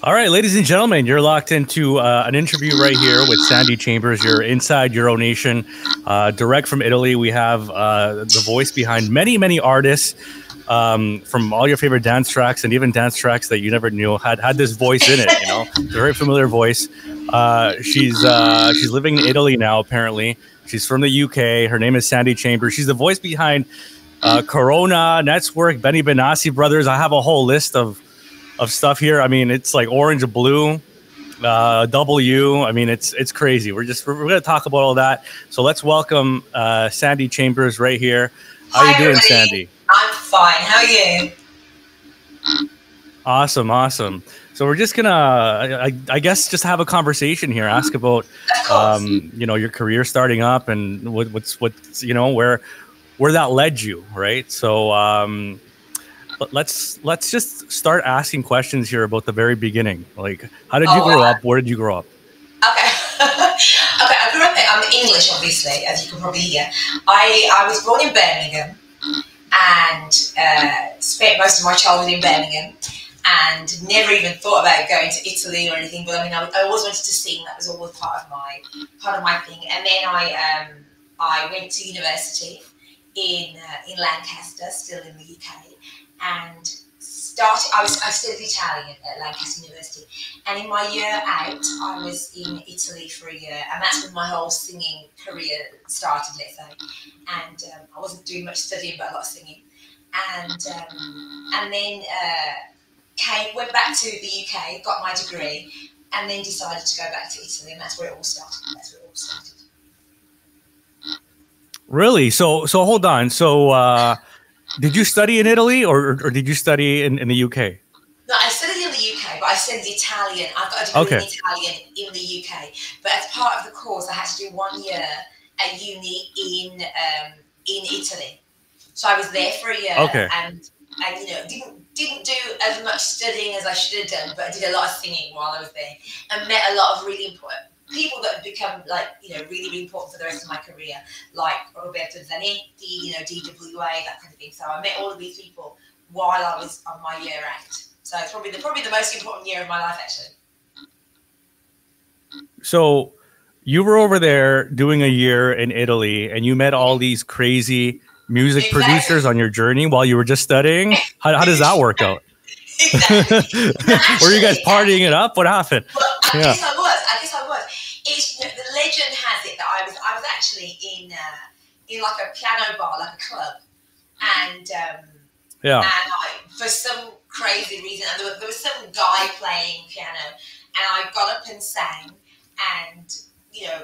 All right, ladies and gentlemen, you're locked into an interview right here with Sandy Chambers. You're inside Euronation, direct from Italy. We have the voice behind many, many artists from all your favorite dance tracks and even dance tracks that you never knew had this voice in it. You know, it's a very familiar voice. She's living in Italy now. Apparently, she's from the UK. Her name is Sandy Chambers. She's the voice behind Corona, Netzwerk, Benassi brothers. I have a whole list of stuff here. I mean, it's like orange, blue, W. I mean, it's crazy. We're going to talk about all that. So let's welcome Sandy Chambers right here. How Hi, you doing, everybody. Sandy? I'm fine. How are you? Awesome. So we're just gonna, I guess, just have a conversation here. Ask about, your career starting up and what's where that led you, right? So. Let's just start asking questions here about the very beginning. Like, how did you grow up? Where did you grow up? Okay. Okay, I grew up I'm English, obviously, as you can probably hear. I was born in Birmingham and spent most of my childhood in Birmingham and never even thought about going to Italy or anything. But I mean, I always wanted to sing. That was always part of my thing. And then I went to university in Lancaster, still in the UK. And I studied Italian at Lancaster University, and in my year out, I was in Italy for a year, and that's when my whole singing career started, let's say. And I wasn't doing much studying, but a lot of singing. And then went back to the UK, got my degree, and then decided to go back to Italy, and that's where it all started. Really? So hold on. So. Did you study in Italy or did you study in the UK? No, I studied in the UK, but I studied Italian. I got a degree in Italian in the UK. But as part of the course, I had to do 1 year at uni in Italy. So I was there for a year, and didn't do as much studying as I should have done, but I did a lot of singing while I was there, and met a lot of really important people that have become really, really important for the rest of my career, like Roberto Zanetti, DWA, that kind of thing. So I met all of these people while I was on my year out. So it's probably the most important year of my life, actually. So you were over there doing a year in Italy, and you met all these crazy music producers on your journey while you were just studying. How does that work out? Exactly. Were you guys partying it up? What happened? Well, I guess I was. The legend has it that I was actually in like a piano bar, like a club, and for some crazy reason, and there was some guy playing piano, and I got up and sang, and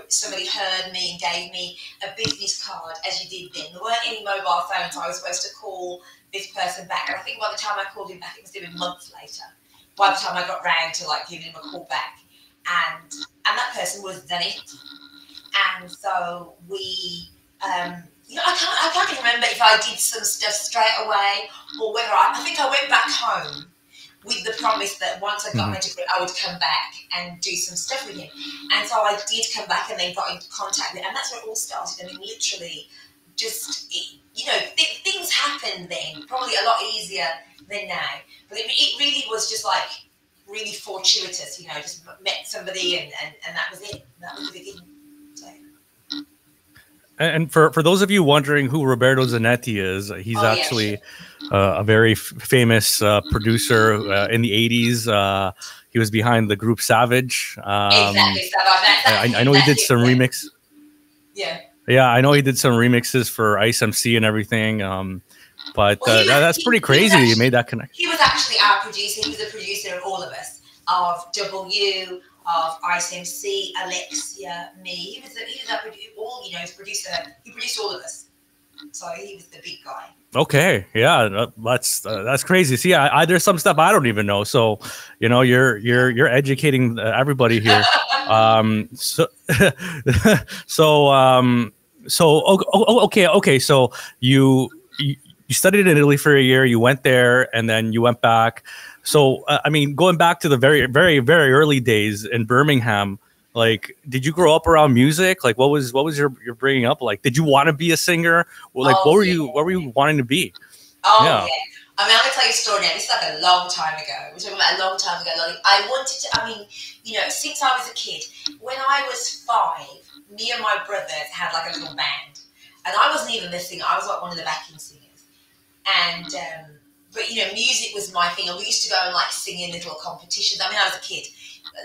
somebody heard me and gave me a business card, as you did then. There weren't any mobile phones, so I was supposed to call this person back, and I think by the time I called him back, it must have been months later. By the time I got round to giving him a call back, and that person was Zanetti, and so we, I can't even remember if I did some stuff straight away or whether I think I went back home with the promise that once I got my degree, I would come back and do some stuff with him. And so I did come back and then got into contact with him, and that's where it all started. I mean, literally, just things happened then, probably a lot easier than now. But it really was just really fortuitous, just met somebody and that was it. That was the beginning. So. And for those of you wondering who Roberto Zanetti is, he's actually a very famous producer in the 80s. He was behind the group Savage. Exactly. I know he did some remix. Yeah. Yeah, I know he did some remixes for Ice MC and everything. But that's pretty crazy that you made that connection. He was actually our producer. He was a producer of all of us, of W, of Ice MC, Alexia, me. He was producer. He produced all of us. So he was the big guy. Okay, yeah, that's crazy. See, there's some stuff I don't even know. So, you're educating everybody here. Okay. So you studied in Italy for a year. You went there, and then you went back. So, going back to the very, very, very early days in Birmingham, did you grow up around music? What was your bringing up like? Did you want to be a singer? What were you wanting to be? Oh, yeah. I mean, I'm going to tell you a story now. This is like a long time ago. We're talking about a long time ago. Like, I wanted to, I mean, you know, since I was a kid, when I was 5, me and my brothers had like a little band. And I wasn't even the singer. I was like one of the backing singers. And, but, you know, music was my thing. And we used to go and like sing in little competitions. I mean, I was a kid.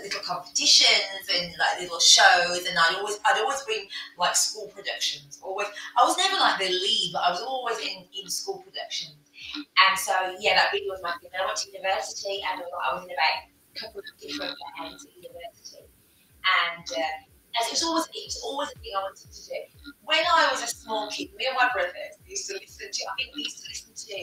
Little competitions and like little shows, and I'd always bring like school productions. I was never like the lead, but I was always in school productions. And so yeah, that really was my thing. And I went to university, and I was in about a couple of different bands at university, and it was always a thing I wanted to do. When I was a small kid, me and my brothers used to listen to. I think we used to listen to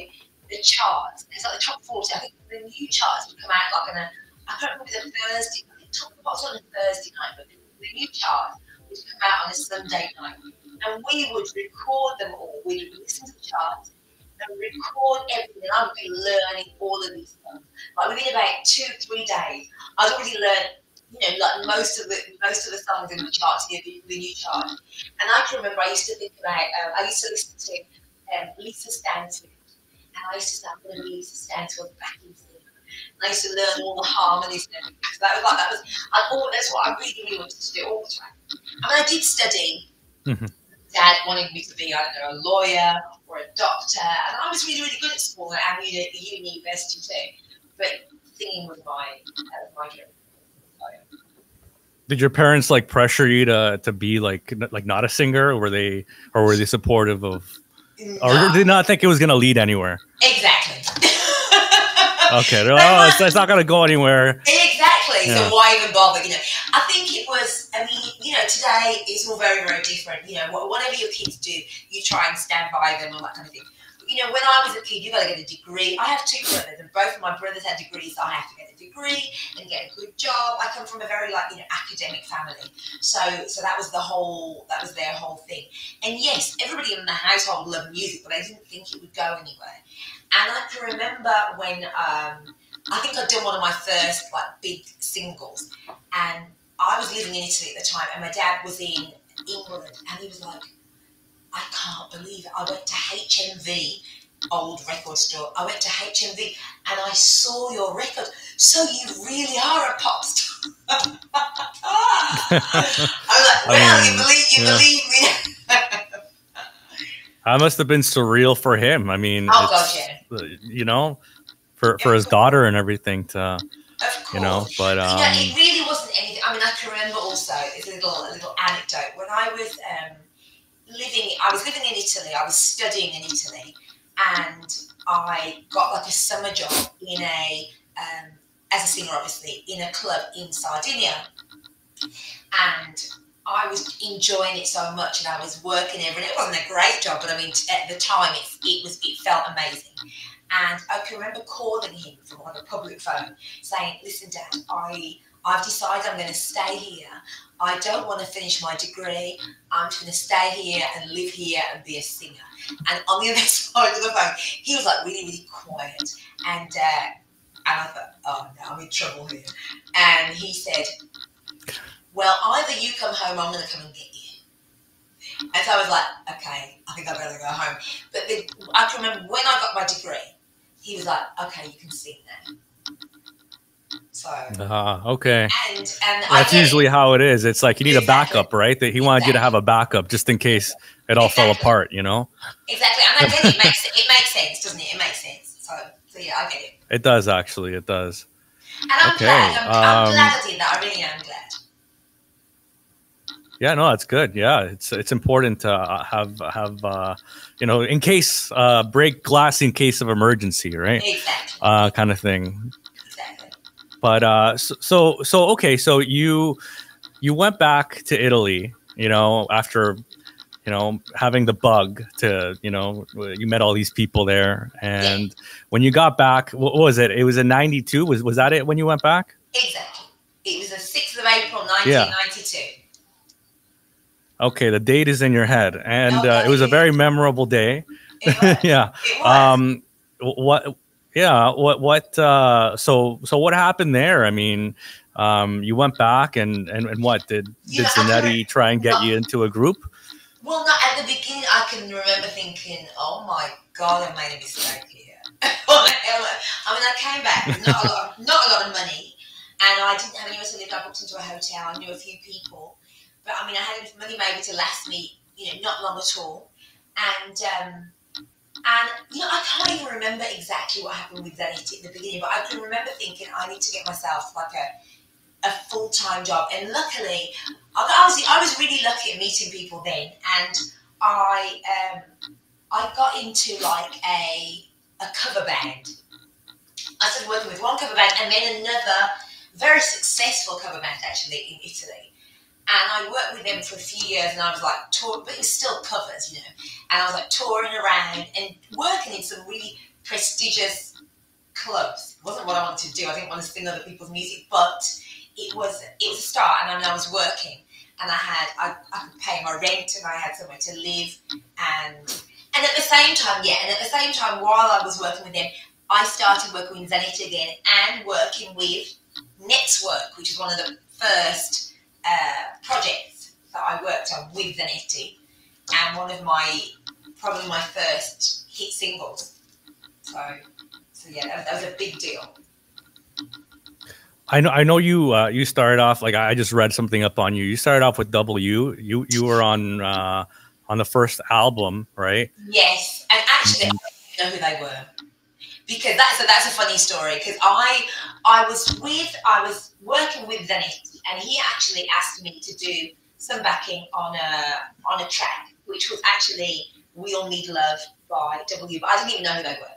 the charts. It's like the top 40. I think the new charts would come out like on a. I can't remember the Thursday. I think Top of the Pops on a Thursday night, but the new chart would come out on a Sunday night, and we would record them all. We would listen to the charts and record everything. I would be learning all of these songs. Like within about 2-3 days, I'd already learned, you know, like most of the songs in the charts, the new chart. And I can remember I used to think about. I used to listen to Lisa Stansfield, and I used to say, I'm going to be Lisa Stansfield backing singer. I used to learn all the harmonies and everything. So that's what I really, really wanted to do all the time. I mean, I did study. Mm-hmm. Dad wanted me to be, I don't know, a lawyer or a doctor, and I was really, really good at school and at university too. But singing was my dream. Did your parents like pressure you to be like not a singer, or were they supportive of, or did they not think it was going to lead anywhere? Exactly. Okay, it's not going to go anywhere. Exactly. Yeah. So why even bother? You know, I think it was. I mean, you know, today it's all very, very different. You know, whatever your kids do, you try and stand by them and that kind of thing. But, you know, when I was a kid, you got to get a degree. I have 2 brothers, and both of my brothers had degrees. So I have to get a degree and get a good job. I come from a very academic family, so that was their whole thing. And yes, everybody in the household loved music, but I didn't think it would go anywhere. And I can remember when I think I'd done one of my first big singles, and I was living in Italy at the time, and my dad was in England, and he was like, I can't believe it. I went to HMV, old record store. I went to HMV and I saw your record. So you really are a pop star. I was like, well, you believe me. That must have been surreal for him. I mean, you know, for his daughter and everything to, you know, but it really wasn't anything. I mean, I can remember also, it's a little anecdote. When I was living in Italy, I was studying in Italy, and I got a summer job in as a singer, obviously, in a club in Sardinia. And I was enjoying it so much, and I was working every day. It wasn't a great job, but I mean, at the time, it felt amazing. And I can remember calling him from a public phone, saying, "Listen, Dad, I've decided I'm going to stay here. I don't want to finish my degree. I'm just going to stay here and live here and be a singer." And on the other side of the phone, he was really, really quiet. And I thought, oh no, I'm in trouble here. And he said, "Well, either you come home, I'm going to come and get you." And so I was like, okay, I think I better go home. But I can remember when I got my degree, he was like, "Okay, you can sing now." So okay. And that's usually how it is. It's like you need a backup, right? That he wanted you to have a backup just in case it all fell apart, you know? Exactly. And I get it makes sense, doesn't it? It makes sense. So yeah, I get it. It does, actually. It does. And I'm glad. I'm glad I did that. I really am glad. Yeah, no, that's good. Yeah, it's important to have you know, in case break glass in case of emergency, right? Exactly. Kind of thing. Exactly. But so okay, so you went back to Italy, you know, after, you know, having the bug to, you know, you met all these people there, and when you got back, what was it? It was in '92. Was that it when you went back? Exactly. It was the 6th of April, 1992. Yeah. Okay, the date is in your head, and it was a very memorable day. It was. Yeah. It was. What? Yeah. What? So what happened there? I mean, you went back, and what did Zanetti try and get you into a group? Well, not at the beginning. I can remember thinking, "Oh my God, I made a mistake here." I mean, I came back with not a lot of money, and I didn't have anywhere to live. I booked into a hotel. I knew a few people, but I mean, I had enough money maybe to last me, not long at all. And I can't even remember exactly what happened with Zanetti at the beginning, but I can remember thinking I need to get myself like a full-time job. And luckily, I was really lucky at meeting people then, and I got into like a cover band. I started working with one cover band and then another very successful cover band actually in Italy. And I worked with them for a few years, and I was like touring, but it was still covers, And I was like touring around and working in some really prestigious clubs. It wasn't what I wanted to do. I didn't want to sing other people's music, but it was a start. And I was working, and I could pay my rent, and I had somewhere to live, and at the same time, while I was working with them, I started working with Zanetti again and working with Netzwerk, which is one of the first projects that I worked on with Zanetti, and one of probably my first hit singles. So yeah, that was a big deal. I know you started off, like, I just read something up on you. You started off with W. You were on the first album, right? Yes, and actually, I didn't know who they were, because that's a funny story. Because I was working with Zanetti, and he actually asked me to do some backing on a track, which was actually "We All Need Love" by W. But I didn't even know who they were.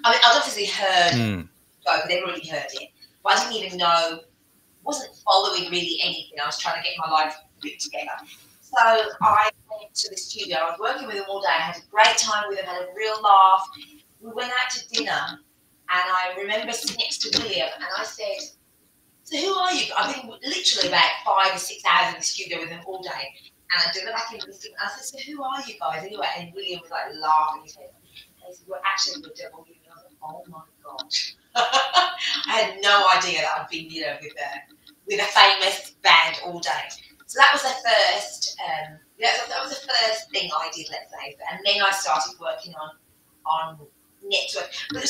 I mean, I'd obviously heard, but they'd already heard it, but I didn't even know. Wasn't following really anything. I was trying to get my life put together. So I went to the studio. I was working with them all day. I had a great time with them, had a real laugh. We went out to dinner, and I remember sitting next to William, and I said, "So who are you?" I've been literally about 5 or 6 hours in the studio with them all day, and I did the back into the thing. I said, "So who are you guys anyway?" And William was like laughing. He said, "We're actually the devil." And I was like, "Oh my gosh!" I had no idea that I'd been, with a famous band all day. So that was the first. That was the first thing I did, let's say. And then I started working on Netzwerk. But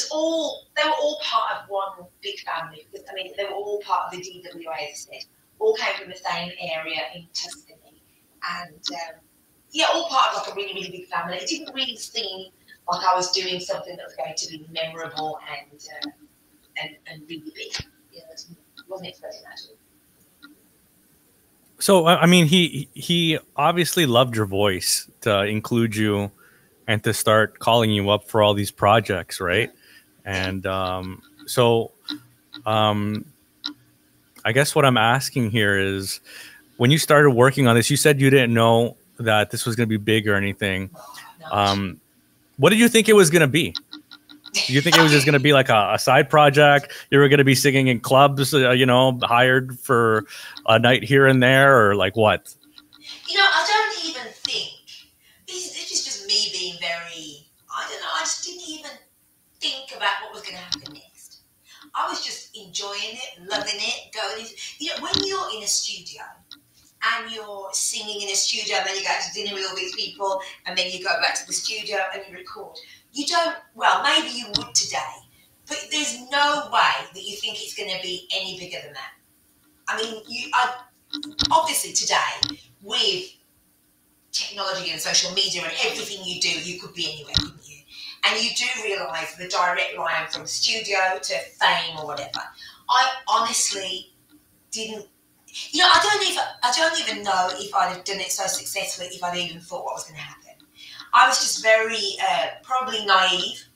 they were all part of one big family. Because I mean, they were all part of the DWA, as I said. All came from the same area in Tuscany, and all part of like a really, really big family. It didn't really seem like I was doing something that was going to be memorable and really big. Wasn't expecting that at all. So, I mean, he obviously loved your voice to include you and to start calling you up for all these projects, right? And I guess what I'm asking here is, when you started working on this, you said you didn't know that this was going to be big or anything. No. What did you think it was going to be? Do you think it was just going to be like a side project? You were going to be singing in clubs, hired for a night here and there, or like what? I don't even think. This is just me being very, I don't know, I just didn't even think about what was going to happen next. I was just enjoying it, loving it, going into, when you're in a studio and you're singing in a studio, and then you go to dinner with all these people, and then you go back to the studio and you record. You don't, well, maybe you would today, but there's no way that you think it's going to be any bigger than that. I mean, obviously today, with technology and social media and everything you do, you could be anywhere, couldn't you? And you do realise the direct line from studio to fame or whatever. I honestly didn't, I don't even know if I'd have done it so successfully if I'd even thought what was going to happen. I was just very, probably naive,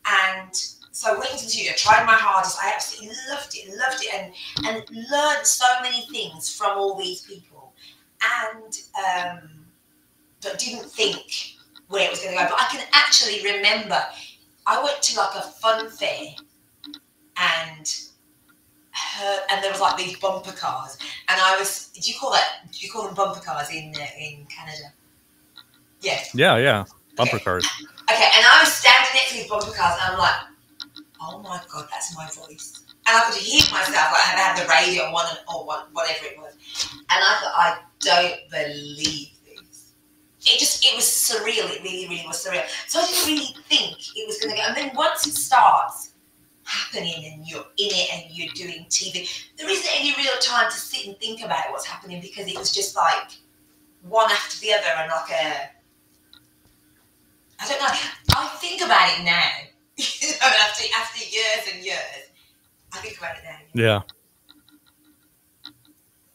and so I went into the studio, tried my hardest. I absolutely loved it, and learned so many things from all these people, and but didn't think where it was going to go. But I can actually remember I went to like a fun fair, and there was like these bumper cars, and I was. Do you call them bumper cars in Canada? Yes. Yeah. Bumper cars. Okay, and I was standing next to these bumper cars, and I'm like, oh my God, that's my voice. And I could hear myself, like I had the radio on or whatever it was. And I thought, I don't believe this. it was surreal. It really, really was surreal. So I didn't really think it was going to go. And then once it starts happening and you're in it and you're doing TV, there isn't any real time to sit and think about what's happening, because it was just like one after the other, and like I don't know. I think about it now. after years and years, I think about it now. Yeah.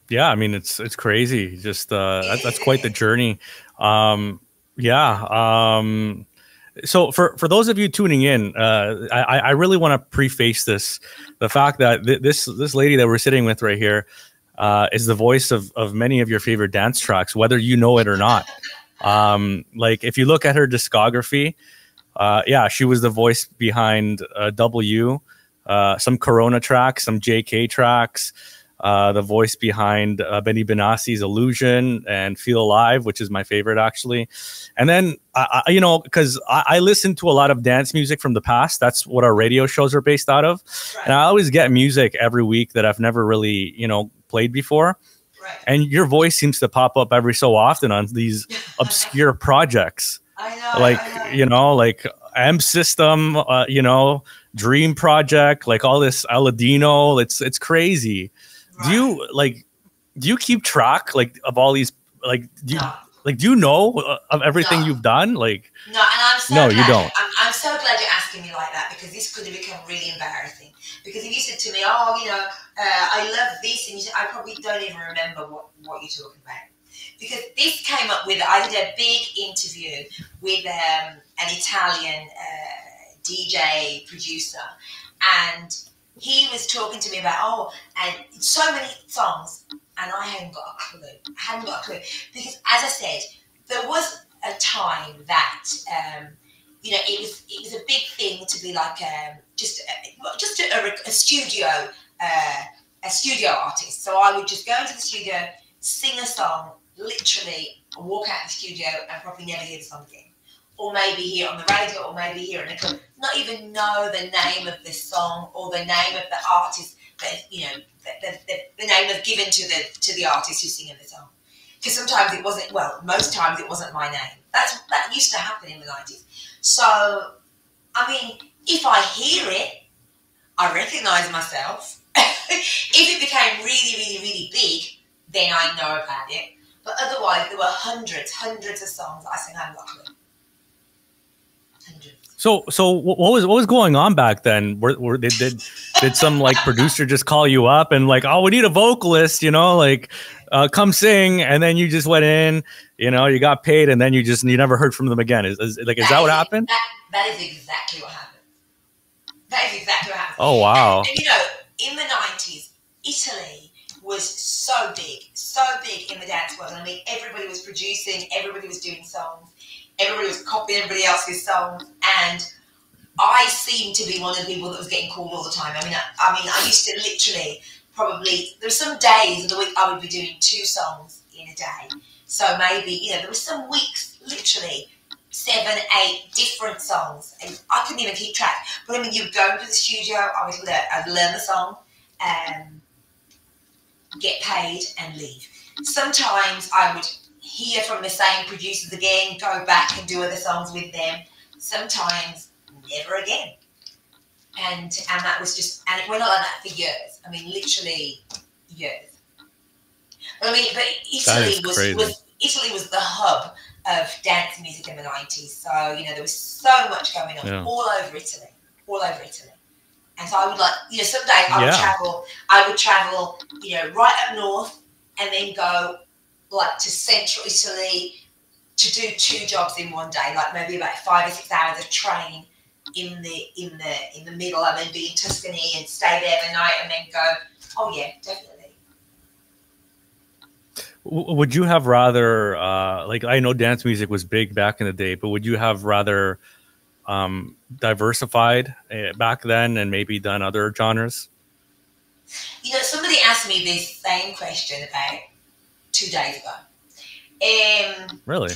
Yeah, I mean it's crazy. Just that's quite the journey. So for those of you tuning in, I really want to preface the fact that this lady that we're sitting with right here is the voice of many of your favorite dance tracks, whether you know it or not. Like if you look at her discography, she was the voice behind W, some Corona tracks, some JK tracks. The voice behind Benny Benassi's Illusion and Feel Alive, which is my favorite actually. And then, because I listen to a lot of dance music from the past. That's what our radio shows are based out of. Right. And I always get music every week that I've never really, played before. Right. And your voice seems to pop up every so often on these obscure projects. I know. Like M System, Dream Project, like all this Aladino. It's crazy. Right. Do you keep track of all these, do you know of everything you've done? No, and I'm so glad, you don't. I'm so glad you're asking me like that, because this could have become really embarrassing. Because if you said to me, I love this, and you said, I probably don't even remember what you're talking about. Because this came up with, I did a big interview with an Italian DJ producer, and he was talking to me about, and so many songs, and I hadn't got a clue. Because, as I said, there was a time that, it was a big thing to be like just a studio artist. So I would just go into the studio, sing a song, literally walk out of the studio, and probably never hear the song again. Or maybe hear it on the radio, or maybe hear it in a club. Not even know the name of the song or the name of the artist that the name they've given to the artist who's singing the song. Because sometimes it wasn't. Well, most times it wasn't my name. That used to happen in the 90s. So, I mean, if I hear it, I recognise myself. If it became really, really, really big, then I know about it. But otherwise, there were hundreds of songs that I sang. I haven't got a clue. So what was going on back then? Did some producer just call you up and we need a vocalist, come sing, and then you just went in, you got paid, and then you never heard from them again? Is that what happened? That is exactly what happened. Oh wow! And in the 90s, Italy was so big in the dance world. I mean, everybody was producing, everybody was doing songs. Everybody was copying everybody else's songs, and I seemed to be one of the people that was getting called all the time. I mean, I used to literally there's some days of the week I would be doing 2 songs in a day. So maybe, there were some weeks, literally 7, 8 different songs, and I couldn't even keep track. But I mean, you'd go to the studio, I'd learn the song, get paid, and leave. Sometimes I would hear from the same producers again, go back and do other songs with them. Sometimes never again. And that was just, and it went on like that for years. I mean, literally years. But Italy was the hub of dance music in the 90s. So, there was so much going on all over Italy. And so I would some days I would travel, right up north, and then go to central Italy to do 2 jobs in one day, maybe about 5 or 6 hours of train in the middle, and then be in Tuscany and stay there the night, and then go. Oh yeah, definitely. Would you have rather I know dance music was big back in the day, but would you have rather diversified back then and maybe done other genres? Somebody asked me this same question about 2 days ago. Really?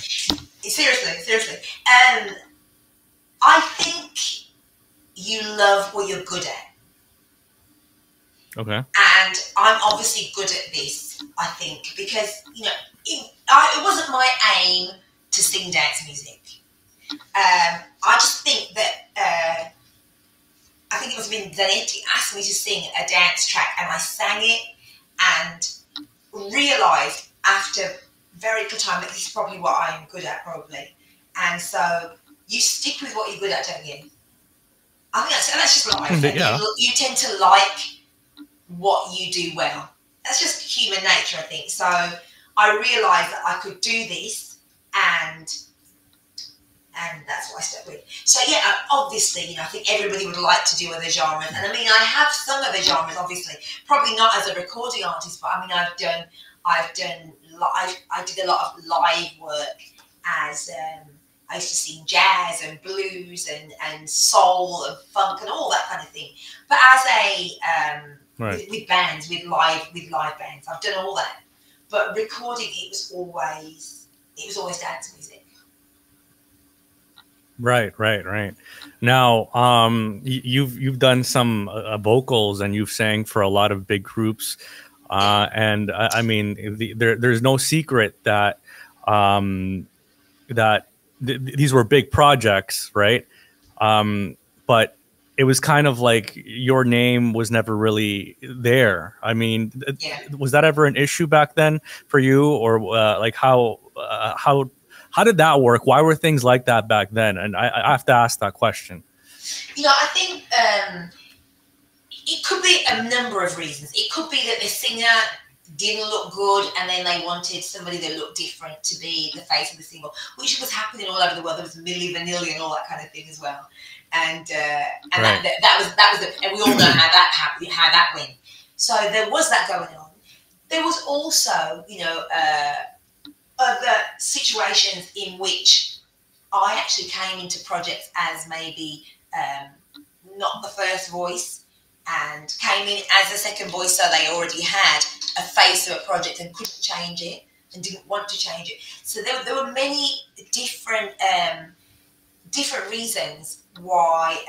Seriously. I think you love what you're good at. Okay. And I'm obviously good at this, I think, because, it wasn't my aim to to sing dance music. I just think that I think it must have been Zanetti asked me to sing a dance track, and I sang it and realised after very little time that this is probably what I'm good at, probably. And so you stick with what you're good at, don't you? I think that's just life. Yeah. You tend to like what you do well. That's just human nature, I think. So I realised that I could do this, and that's what I stuck with. So yeah, obviously, you know, I think everybody would like to do other genres, and I mean, I have some other genres, obviously, probably not as a recording artist, but I mean, I did a lot of live work as I used to sing jazz and blues and soul and funk and all that kind of thing. But as a with bands, with live bands, I've done all that. But recording, it was always dance music. Right. Now, you've done some vocals, and you've sang for a lot of big groups, and I mean, there's no secret that these were big projects, right? But it was kind of like your name was never really there. I mean, was that ever an issue back then for you, or like how did that work? Why were things like that back then? And I have to ask that question. You know, I think it could be a number of reasons. It could be that the singer didn't look good, and then they wanted somebody that looked different to be the face of the single, which was happening all over the world. There was Milli Vanilli and all that kind of thing as well. And that was and we all know how that happened, how that went. So there was that going on. There was also, you know, other situations in which I actually came into projects as maybe not the first voice, and came in as a second voice, so they already had a face of a project and couldn't change it and didn't want to change it. So there were many different reasons why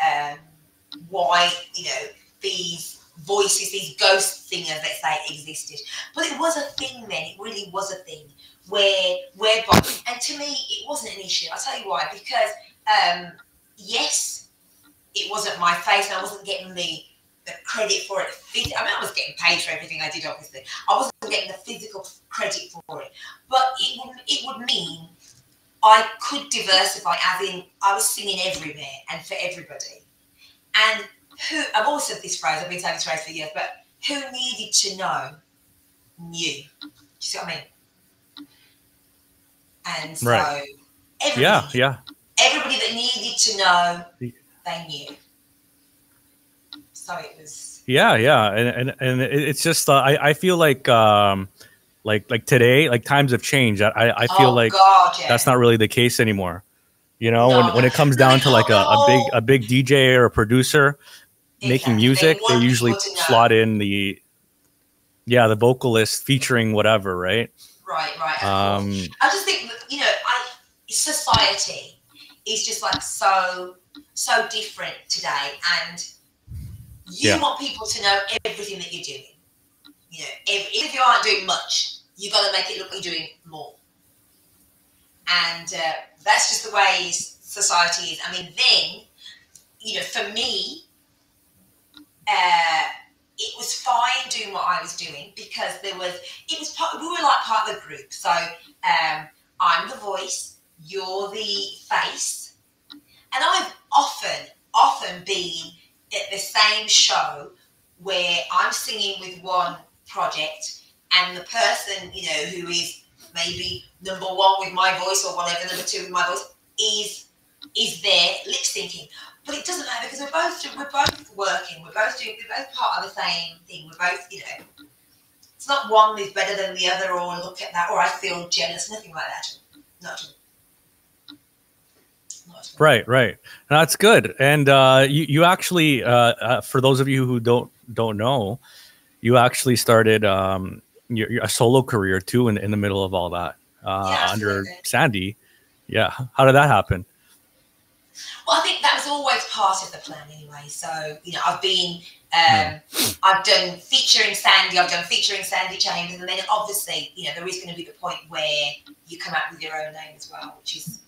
you know, these voices, these ghost singers, let's say, existed. But it was a thing then. It really was a thing whereby, and to me, it wasn't an issue. I'll tell you why. Because yes, it wasn't my face, and I wasn't getting the credit for it. I mean, I was getting paid for everything I did, obviously. I wasn't getting the physical credit for it. But it would mean I could diversify, as in I was singing everywhere and for everybody. And I've always said this phrase, I've been saying this phrase for years, but who needed to know knew. Do you see what I mean? And so everybody that needed to know, they knew. So it was. And it's just I feel like today, like times have changed. I feel that's not really the case anymore. You know, when it comes down to like a big DJ or a producer making music, they usually slot in the vocalist featuring whatever, right? Right. I just think that, you know, society is just like so different today, and you want people to know everything that you're doing. You know, if you aren't doing much, you've got to make it look like you're doing more. And that's just the way society is. I mean, then, you know, for me, it was fine doing what I was doing, because we were like part of the group. So I'm the voice, you're the face. And I've often been at the same show where I'm singing with one project, and the person, you know, who is maybe number one with my voice, or whatever, number two with my voice, is there lip syncing. But it doesn't matter, because we're both working, we're both part of the same thing. We're both, you know, it's not one is better than the other, or look at that, or I feel jealous, nothing like that. Not at all. Right. That's good. And you actually, for those of you who don't know, you actually started a solo career too in the middle of all that under Sandy. Yeah. How did that happen? Well, I think that was always part of the plan anyway. So, you know, I've been I've done featuring Sandy, I've done featuring Sandy Chambers, and then obviously, you know, there is going to be the point where you come out with your own name as well, which is.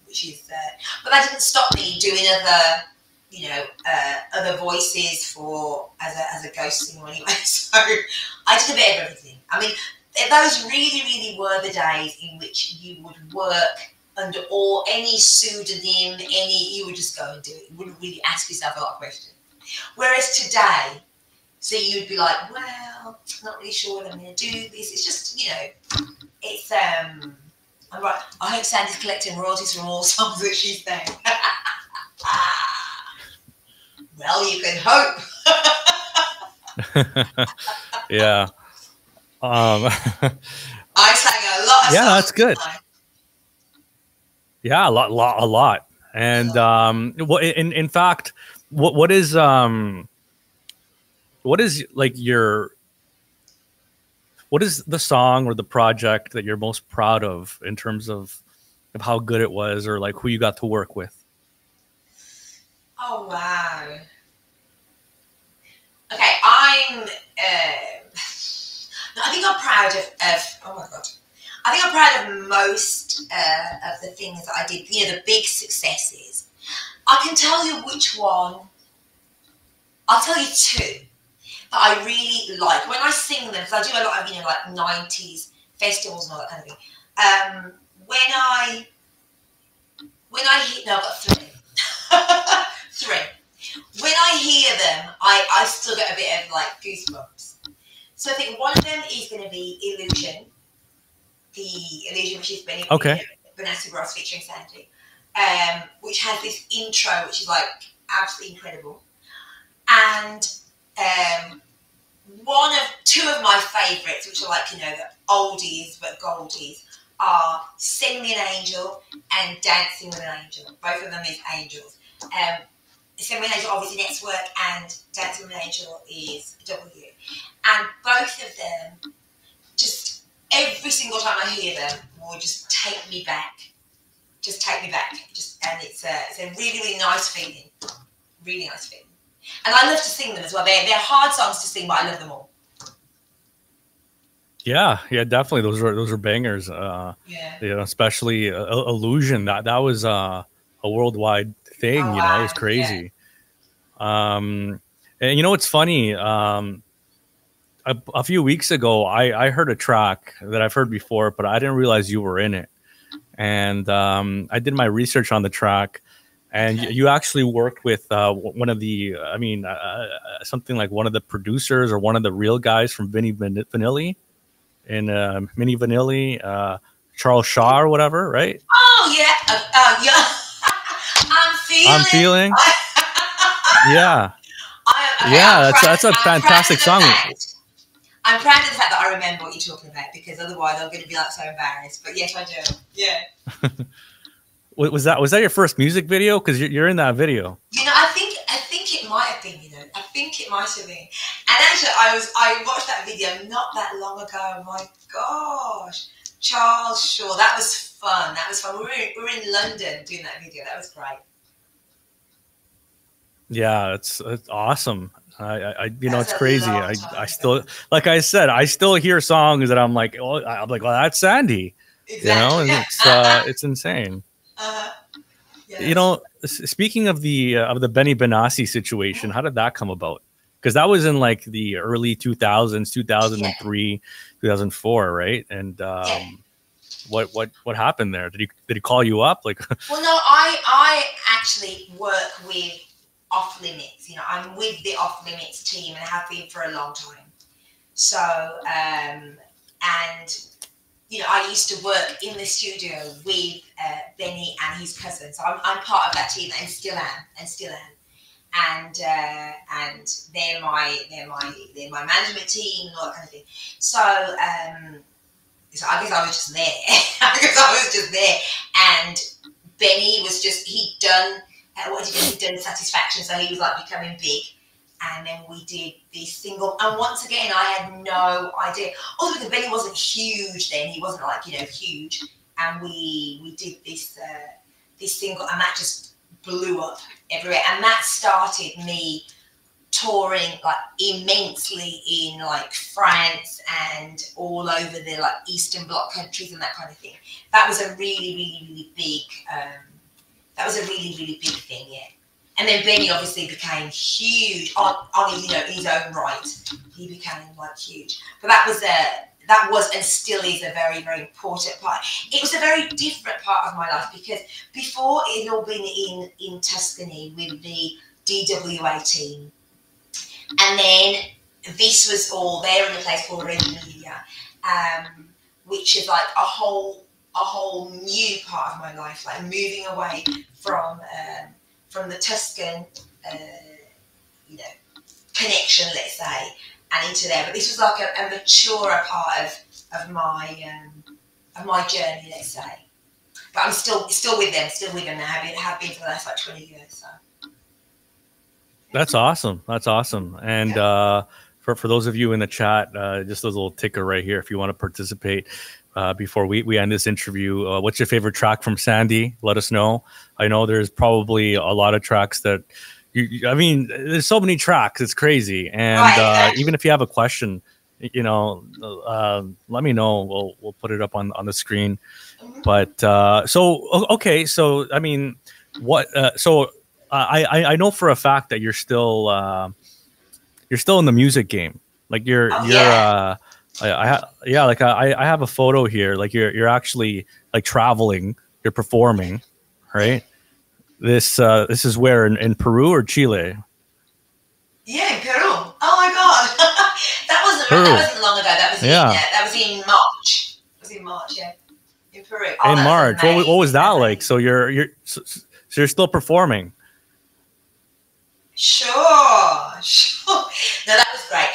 But that didn't stop me doing other, you know, other voices for as a ghost singer anyway. So I did a bit of everything. I mean, those really were the days in which you would work under any pseudonym, you would just go and do it. You wouldn't really ask yourself a lot of questions. Whereas today, so you'd be like, well, I'm not really sure what I'm going to do this. It's just, you know, it's I'm right. I hope Sandy's collecting royalties from all songs that she's sang. Well, you can hope. Yeah. I sang a lot of songs. Yeah, that's good. Yeah, a lot. And in fact, what is like what is the song or the project that you're most proud of in terms of how good it was, or like who you got to work with? Oh wow. Okay, I think I'm proud of oh my god. I think I'm proud of most of the things that I did, you know, the big successes. I can tell you which one. I'll tell you two that I really like. When I sing them, because I do a lot of, you know, like 90s festivals and all that kind of thing. When I hear, no, I've got three. Three. When I hear them, I still get a bit of like goosebumps. So I think one of them is going to be Illusion. The Illusion, which is Benassi featuring Sandy, which has this intro, which is like absolutely incredible. And two of my favourites, which are like, you know, the oldies but goldies, are Sing Me an Angel and Dancing with an Angel. Both of them is angels. Sing Me an Angel, obviously Netzwerk, and Dancing with an Angel is W. And both of them, just every single time I hear them, will just take me back. Just take me back. And it's a really nice feeling. Really nice feeling. And I love to sing them as well. They're hard songs to sing, but I love them all. Yeah, definitely. Those are bangers. You know, especially Illusion. That was a worldwide thing. You know, it was crazy. Yeah. And you know what's funny? A few weeks ago, I heard a track that I've heard before, but I didn't realize you were in it. And I did my research on the track. And you actually worked with one of the, something like one of the producers or one of the real guys from Vinnie Vanilli in Mini Vanilli, Charles Shaw or whatever, right? Oh, yeah. Yeah. I'm feeling. Yeah. That's a fantastic song. I'm proud of the fact that I remember what you're talking about, because otherwise I'm going to be like so embarrassed. But yes, I do. Yeah. Was that your first music video? Because you're in that video. You know, I think it might have been. You know, I think it might have been. And actually, I watched that video not that long ago. Oh my gosh, Charles Shaw. That was fun. That was fun. We were in London doing that video. That was great. Yeah, it's awesome. You know, it's crazy. I still, like I said, I still hear songs that I'm like, well, that's Sandy. Exactly. You know, and it's insane. Yes. You know, speaking of the Benny Benassi situation, how did that come about? Because that was in like the early 2000s, 2003, 2004, right? And what happened there? Did he call you up? Like, well, no, I actually work with Off Limits. You know, I'm with the Off Limits team and have been for a long time. So, and you know, I used to work in the studio with Benny and his cousin. So I'm part of that team and still am. And they're my management team and all that kind of thing. So so I guess I was just there. And Benny was just, he'd done Satisfaction, so he was like becoming big. And then we did this single, and once again I had no idea. Also because Benny wasn't huge then, he wasn't like, you know, huge. And we did this single, and that just blew up everywhere. And that started me touring like immensely in like France and all over the like Eastern Bloc countries and that kind of thing. That was a really big. That was a really big thing, yeah. And then Benny obviously became huge on his, in his own right. He became like huge. But that was and still is a very important part. It was a very different part of my life because before it had all been in Tuscany with the DWA team, and then this was all there in a place called Emilia, which is like a whole new part of my life, like moving away from the Tuscan, connection, let's say, and into there. But this was like a maturer part of my journey, let's say. But I'm still with them now. Have been for the last like 20 years. So. That's awesome. That's awesome. And for those of you in the chat, just a little ticker right here if you want to participate. Before we end this interview, what's your favorite track from Sandy? Let us know. I know there's probably a lot of tracks that I mean, there's so many tracks. It's crazy. And even if you have a question, let me know. We'll put it up on the screen. But okay. So I mean, what? I know for a fact that you're still in the music game. Like I have a photo here. Like you're actually like traveling. You're performing, right? This is where in Peru or Chile? Yeah, in Peru. Oh my God, that wasn't long ago. That was in March. It was in March, yeah, in Peru. In March. What was that like? So you're still performing? Sure. No, that was great.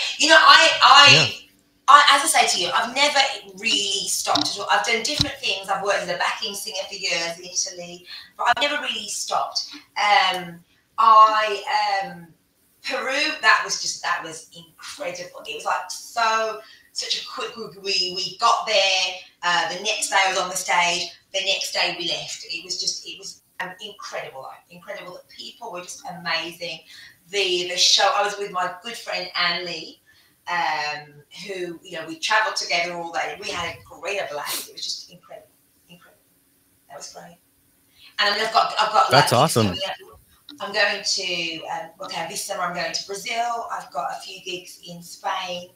As I say to you, I've never really stopped at all. I've done different things. I've worked as a backing singer for years in Italy, but I've never really stopped. Peru, that was incredible. It was like such a quick. We got there. The next day I was on the stage. The next day we left. It was incredible. Incredible. The people were just amazing. The show. I was with my good friend Anne Lee. Who we travelled together all day. We had a great blast. It was just incredible. That was great. And I mean, I've got. That's awesome. I'm going to. This summer I'm going to Brazil. I've got a few gigs in Spain.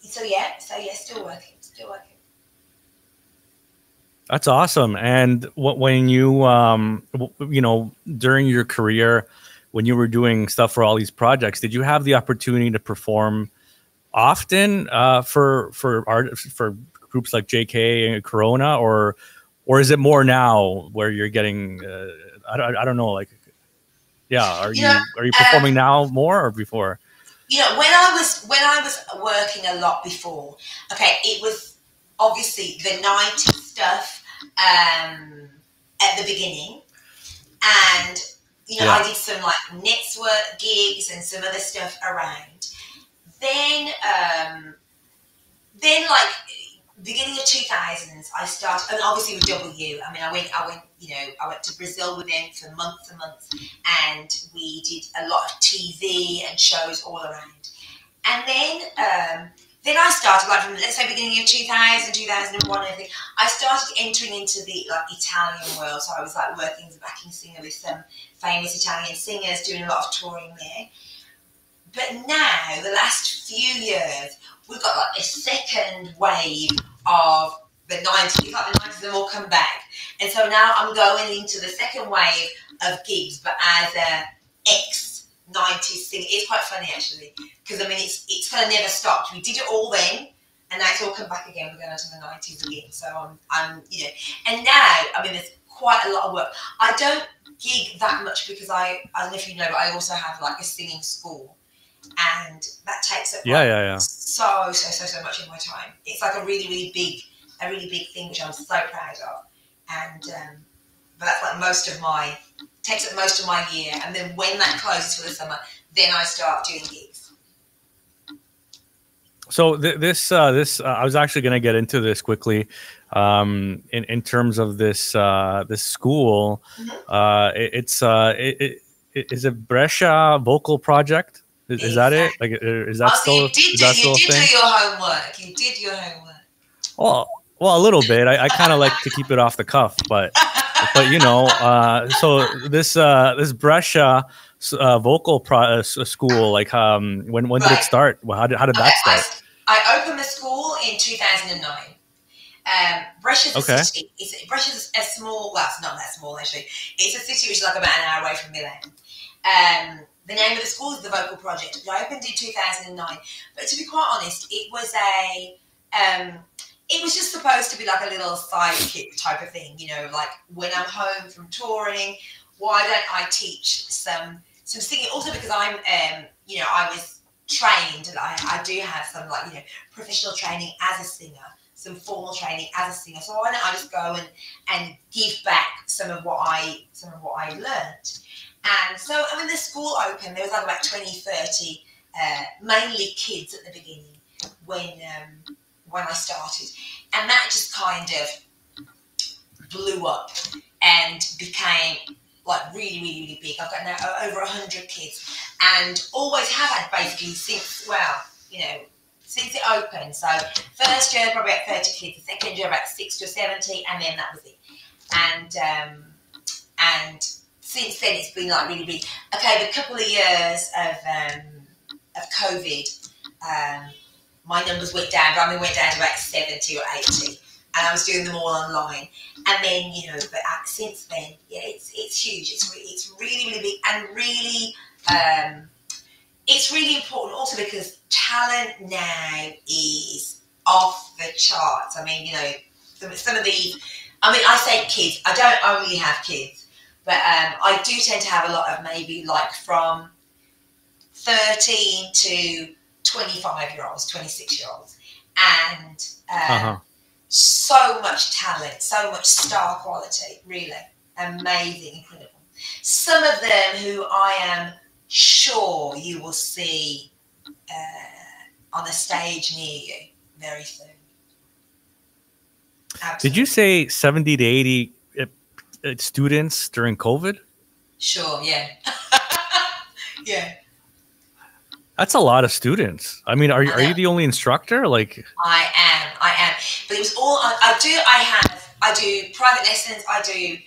Still working. That's awesome. And when you, during your career, when you were doing stuff for all these projects, did you have the opportunity to perform often for groups like JK and Corona, or is it more now where you're getting? I don't know. Like, yeah, are you performing now more or before? When I was working a lot before, it was obviously the 90s stuff at the beginning, and I did some like Netzwerk gigs and some other stuff around. Then like beginning of 2000s, I started, and obviously with W. I mean, I went to Brazil with them for months and months, and we did a lot of TV and shows all around. And then I started, like from, let's say, beginning of 2000, 2001, I think, I started entering into the like Italian world. So I was like working as a backing singer with some famous Italian singers, doing a lot of touring there. But now, the last few years, we've got like a second wave of the 90s. It's like the 90s have all come back. And so now I'm going into the second wave of gigs, but as a ex-90s singer. It's quite funny, actually, because, I mean, it's kind of never stopped. We did it all then, and now it's all come back again. We're going into the 90s again. So I'm and now, I mean, there's quite a lot of work. I don't gig that much because I don't know if you know, but I also have like a singing school. And that takes up so much of my time. It's like a really big thing, which I'm so proud of. And but that's like takes up most of my year. And then when that closes for the summer, then I start doing gigs. So this I was actually going to get into this quickly. In terms of this school, mm-hmm. is it Brescia Vocal Project? Is that it? Like, is that still a thing? You did do your homework. You did your homework. Well, a little bit. I kind of like to keep it off the cuff, but you know, so this Brescia vocal school, like, when did it start? Well, how did that start? I opened the school in 2009. Brescia's a city. Brescia's a small. Well, it's not that small actually. It's a city which is like about an hour away from Milan. The name of the school is the Vocal Project. It opened in 2009. But to be quite honest, it was it was just supposed to be like a little sidekick type of thing, you know, like when I'm home from touring, why don't I teach some singing? Also because I'm, you know, I was trained and I do have some, like, you know, professional training as a singer, some formal training as a singer. So why don't I just go and give back some of what I learned? And so, I mean, the school opened, there was like about 20, 30, mainly kids at the beginning when I started, and that just kind of blew up and became like really, really, really big. I've got now over 100 kids, and always have had basically since, well, you know, since it opened. So first year probably about 30 kids, the second year about 60 or 70, and then that was it. And since then it's been like really big. Okay, the couple of years of COVID. My numbers went down. Drumming went down to about 70 or 80, and I was doing them all online. And then, you know, but since then, yeah, it's huge. It's really, really big, and really, it's really important. Also because talent now is off the charts. I mean, you know, some of these. I mean, I say kids. I don't only have kids, but I do tend to have a lot of maybe like from 13 to 25-year-olds, 26-year-olds, and so much talent, so much star quality, really amazing, incredible. Some of them who I am sure you will see on a stage near you very soon. Absolutely. Did you say 70 to 80 students during COVID? Sure, yeah. Yeah. That's a lot of students. I mean, are you the only instructor? Like, I am. But it was all I do private lessons. I do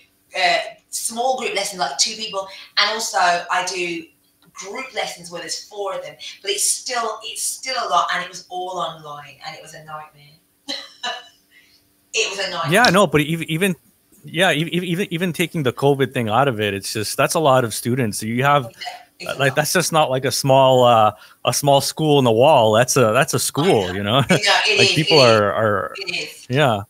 small group lessons, like 2 people, and also I do group lessons where there's 4 of them. But it's still a lot, and it was all online, and it was a nightmare. It was a nightmare. Yeah, no, but even taking the COVID thing out of it, it's just that's a lot of students. You have. Like that's just not like a small school in the wall. That's a school, you know. Like people are. It is. Yeah.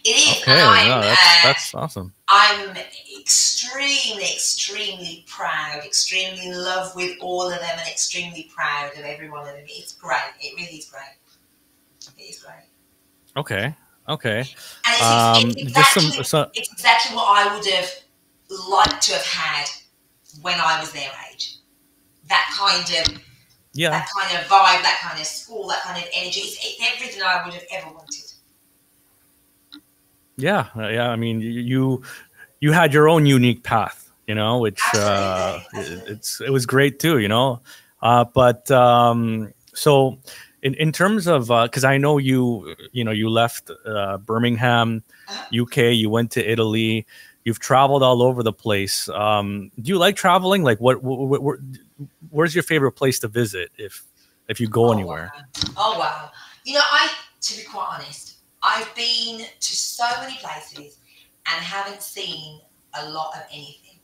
It is. Okay. No, that's awesome. I'm extremely proud, extremely in love with all of them, and extremely proud of every one of them. It's great. It really is great. It is great. Okay. And it's exactly what I would have liked to have had when I was their age. That kind of vibe, that kind of school, that kind of energy. It's everything I would have ever wanted. Yeah. I mean, you had your own unique path, you know, which Absolutely. It was great too, you know. But so in terms of because I know you left Birmingham, UK, you went to Italy. You've traveled all over the place. Do you like traveling? Like, where's your favorite place to visit if you go anywhere? Wow. Oh wow! You know, to be quite honest, I've been to so many places and haven't seen a lot of anything.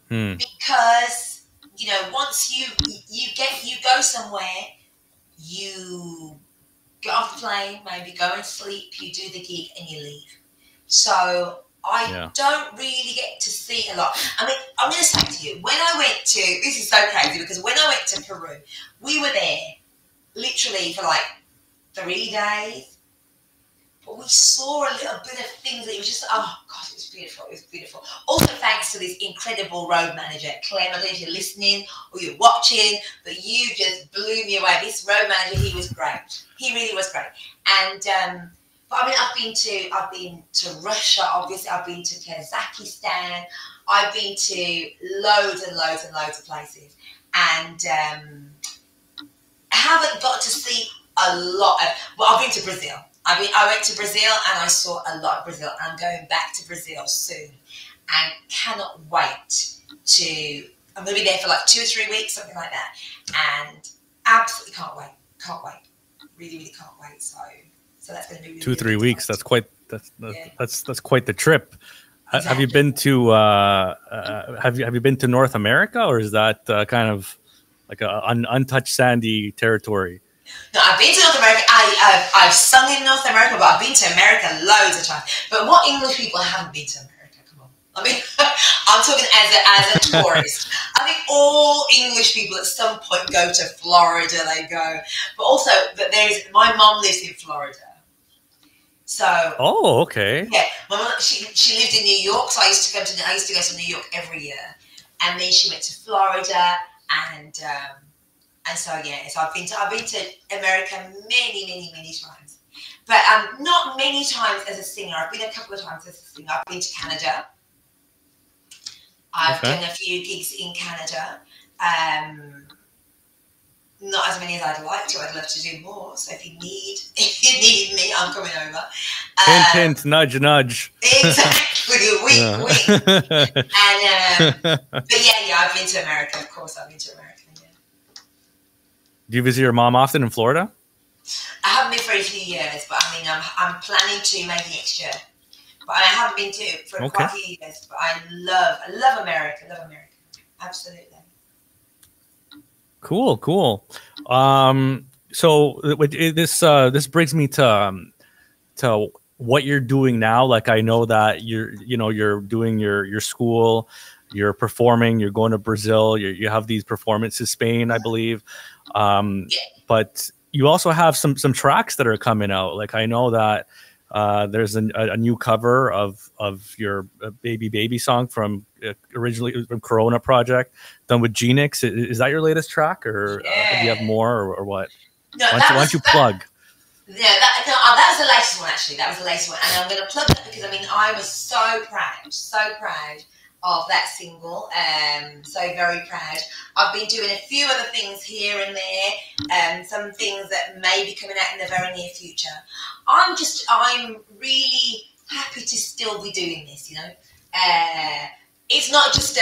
Because you know, once you go somewhere, you get off the plane, maybe go and sleep, you do the gig, and you leave. So I don't really get to see a lot. I mean, I'm going to say to you, when I went to, this is so crazy, because when I went to Peru, we were there literally for like 3 days, but we saw a little bit of things that it was just, oh gosh, it was beautiful. It was beautiful. Also thanks to this incredible road manager, Clem. I don't know if you're listening or you're watching, but you just blew me away. This road manager, he was great. He really was great. And, but I mean, I've been to Russia, obviously. I've been to Kazakhstan. I've been to loads and loads and loads of places, and haven't got to see a lot of. Well, I've been to Brazil. I went to Brazil and I saw a lot of Brazil. I'm going back to Brazil soon, and cannot wait to. I'm going to be there for like 2 or 3 weeks, something like that, and absolutely can't wait. Can't wait. Really, really can't wait. So that's going to be really 2 or 3 weeks. That's quite. Yeah. That's quite the trip. Exactly. Have you been to have you been to North America, or is that kind of like an untouched sandy territory? No, I've been to North America. I've sung in North America, but I've been to America loads of times. But what English people haven't been to America? Come on. I mean, I'm talking as a tourist. I think all English people at some point go to Florida. They go, but also that my mom lives in Florida. So. Oh, okay. Yeah, my mom, she lived in New York, so I used to go to New York every year, and then she went to Florida, and so yeah, so I've been to America many times, but not many times as a singer. I've been a couple of times as a singer. I've been to Canada. I've done a few gigs in Canada. Not as many as I'd like to. I'd love to do more. So if you need me, I'm coming over. Hint, nudge, nudge. Exactly. Wink. And but yeah, I've been to America. Of course, I've been to America. Yeah. Do you visit your mom often in Florida? I haven't been for a few years, but I mean, I'm planning to maybe next year. But I haven't been to for quite a few years. But I love America. Love America. Absolutely. Cool. So this brings me to what you're doing now. Like, I know that you're doing your school, you're performing, you're going to Brazil, you have these performances, Spain, I believe. But you also have some tracks that are coming out. Like, I know that there's a new cover of your baby song from originally from Corona Project, done with Genix. Is that your latest track, or do you have more, or what? No, why don't you plug? Yeah, that was the latest one, actually. That was the latest one, and I'm going to plug that because I mean I was so proud of that single. So very proud. I've been doing a few other things here and there, some things that may be coming out in the very near future. I'm really happy to still be doing this, you know. It's not just,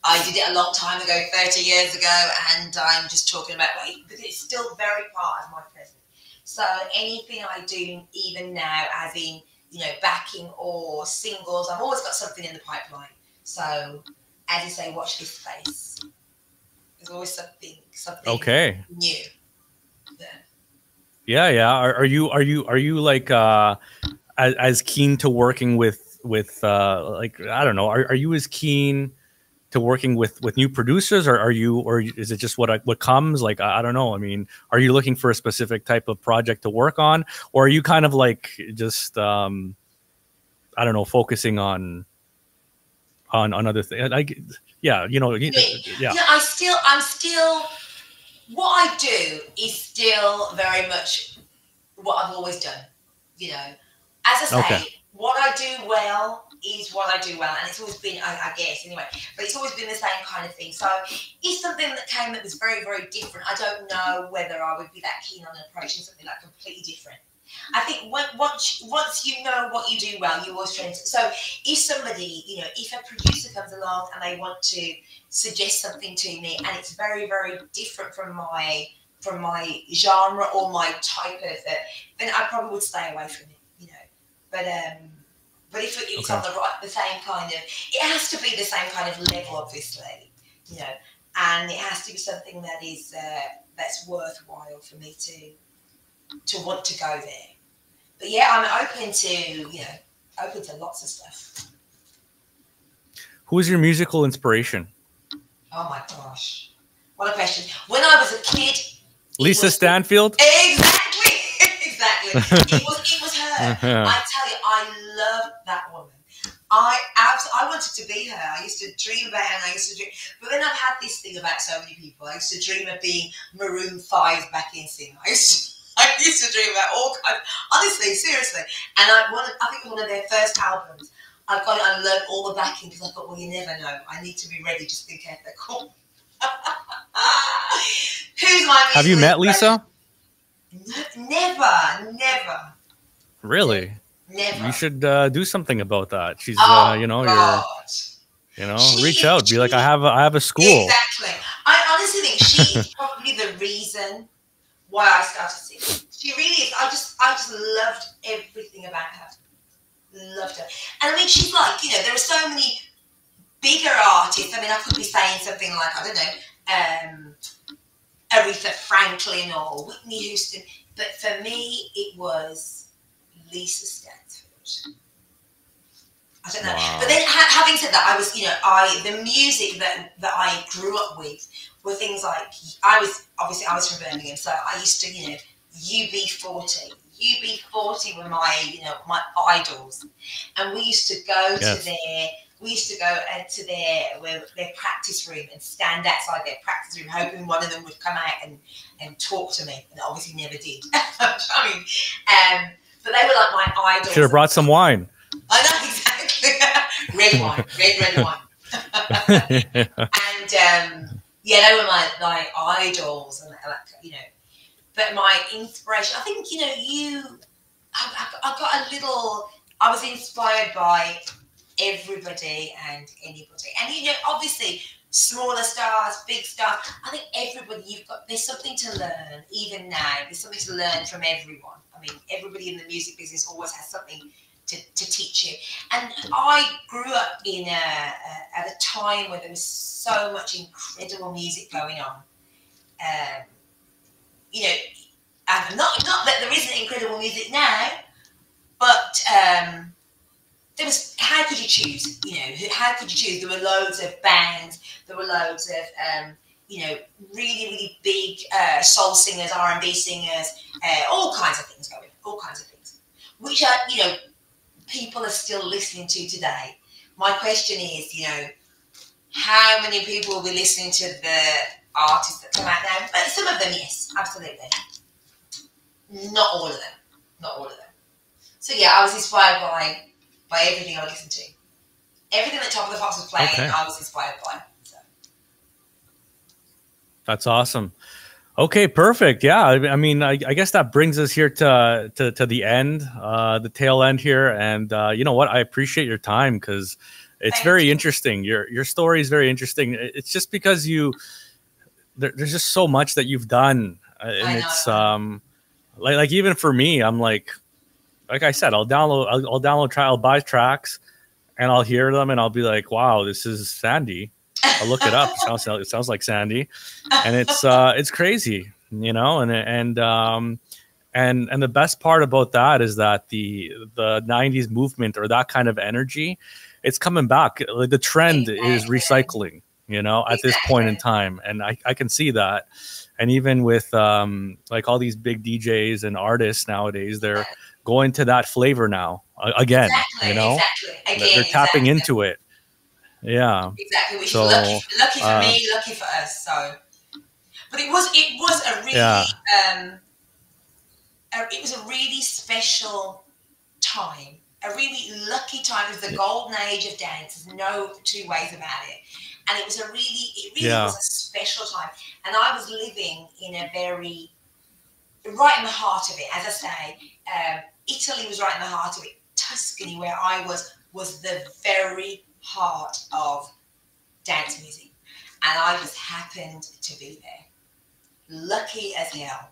I did it a long time ago, 30 years ago, and I'm just talking about, but it's still very part of my present. So anything I do, even now, as in, backing or singles, I've always got something in the pipeline. So, as you say, watch this space. There's always something new. Yeah. Are you like as keen to working with like, I don't know, are you as keen to working with new producers, or is it just what comes? Like, I don't know. I mean, are you looking for a specific type of project to work on, or are you kind of like just I don't know, focusing on other things? I'm still what I do is still very much what I've always done. As I say, what I do well is what I do well, and it's always been, I guess, anyway, but it's always been the same kind of thing. So if something that came that was very, very different, I don't know whether I would be that keen on approaching something like completely different. I think once you know what you do well, you always try to. So if somebody, if a producer comes along and they want to suggest something to me, and it's very, very different from my genre or my type of it, then I probably would stay away from it, But if it's on the same kind of, it has to be the same kind of level, obviously, and it has to be something that is that's worthwhile for me to want to go there. But yeah, I'm open to lots of stuff. Who is your musical inspiration? Oh my gosh, what a question! When I was a kid, Lisa Stanfield. Exactly. It was her. I tell you, I love that woman. I wanted to be her. I used to dream about her, but then I've had this thing about so many people. I used to dream of being Maroon 5's backing singer. I used to dream about all kinds. Honestly, seriously. And I think one of their first albums, I've got it. I learned all the backing because I thought, well, you never know. I need to be ready just in case they call. Who's my musical Have you met Lisa? Never. Really? Never. You should do something about that. She's, you know, God. reach out. Be like, I have a school. Exactly. I honestly think she's probably the reason why I started singing. She really is. I just loved everything about her. Loved her. And I mean, she's like, you know, there are so many bigger artists. I mean, I could be saying something like, I don't know, Aretha Franklin or Whitney Houston. But for me, it was Lisa Stansfield. I don't know. Wow. But then having said that, I was, you know, the music that I grew up with were things like, I was from Birmingham, so I used to, you know, UB40. UB40 were my, you know, my idols. And we used to go to their practice room and stand outside their practice room hoping one of them would come out and talk to me. And obviously never did. I mean, but they were like my idols. Should have brought some wine. I know, exactly. Red wine. And yeah, they were my idols, and like, you know. But my inspiration, I think, you know, I got a little. I was inspired by everybody and anybody, and you know, obviously, smaller stars, big stars. I think everybody, there's something to learn. Even now, there's something to learn from everyone. I mean, everybody in the music business always has something to teach you. And I grew up at a time where there was so much incredible music going on. You know, and not that there isn't incredible music now, but there was. How could you choose? You know, how could you choose? There were loads of bands. There were loads of you know, really, really big soul singers, R&B singers, all kinds of things going. All kinds of things, which are, you know, people are still listening to today. My question is, you know, how many people will be listening to the artists that come out now? But some of them, yes, absolutely. Not all of them. Not all of them. So yeah, I was inspired by everything I listened to. Everything that Top of the Pops was playing, okay. I was inspired by. So. That's awesome. Okay, perfect. Yeah, I mean, I guess that brings us here to the end, the tail end here. And you know what? I appreciate your time because it's very interesting. Your story is very interesting. It's just because there's just so much that you've done, and it's like even for me, I'm like I said, I'll buy tracks, and I'll hear them, and I'll be like, wow, this is Sandy. I'll look it up. It sounds like Sandy, and it's crazy, you know. And the best part about that is that the '90s movement, or that kind of energy, it's coming back. Like the trend is recycling, you know, at this point in time, and I can see that. And even with like all these big DJs and artists nowadays, they're going to that flavor now again. You know, they're tapping into it. Yeah, exactly. Which is lucky for me, lucky for us. So, but it was a really it was a really special time, a really lucky time. It was the golden age of dance. There's no two ways about it. And it really was a special time. And I was living in right in the heart of it. As I say, Italy was right in the heart of it. Tuscany, where I was the very heart of dance music, and I just happened to be there. Lucky as hell.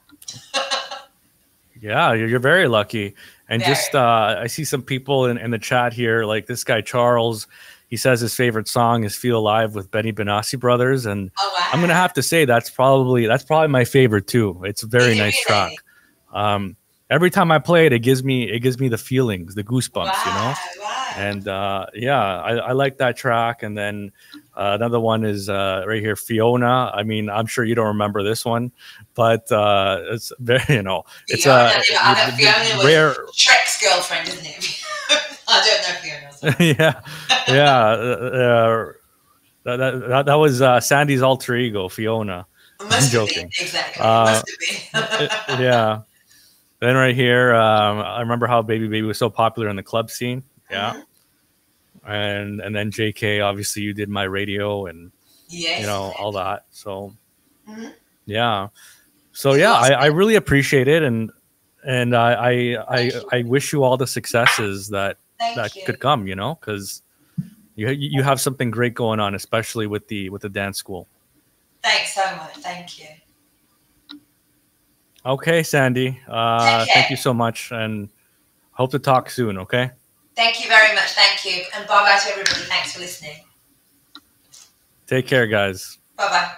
Yeah, you're very lucky. And just I see some people in the chat here, like this guy Charles. He says his favorite song is "Feel Alive" with Benassi brothers, and I'm gonna have to say that's probably my favorite too. It's a very nice track. Every time I play it, it gives me the feelings, the goosebumps, you know. And I like that track. And then another one is right here, Fiona. I mean, I'm sure you don't remember this one, but it's very, you know, it's Fiona rare. Shrek's girlfriend, isn't it? I don't know Fiona. That was Sandy's alter ego, Fiona. I'm joking. Exactly. Must have been. Yeah. Then right here, I remember how Baby Baby was so popular in the club scene. Yeah. and then JK, obviously you did my radio and yes, all that. So mm-hmm. yeah. So yeah, I really appreciate it, and I wish you all the successes that could come, because you have something great going on, especially with the dance school. Thanks so much. Thank you. Okay, Sandy. Thank you so much, and hope to talk soon. Okay. Thank you very much. Thank you, and bye bye to everybody. Thanks for listening. Take care, guys. Bye bye.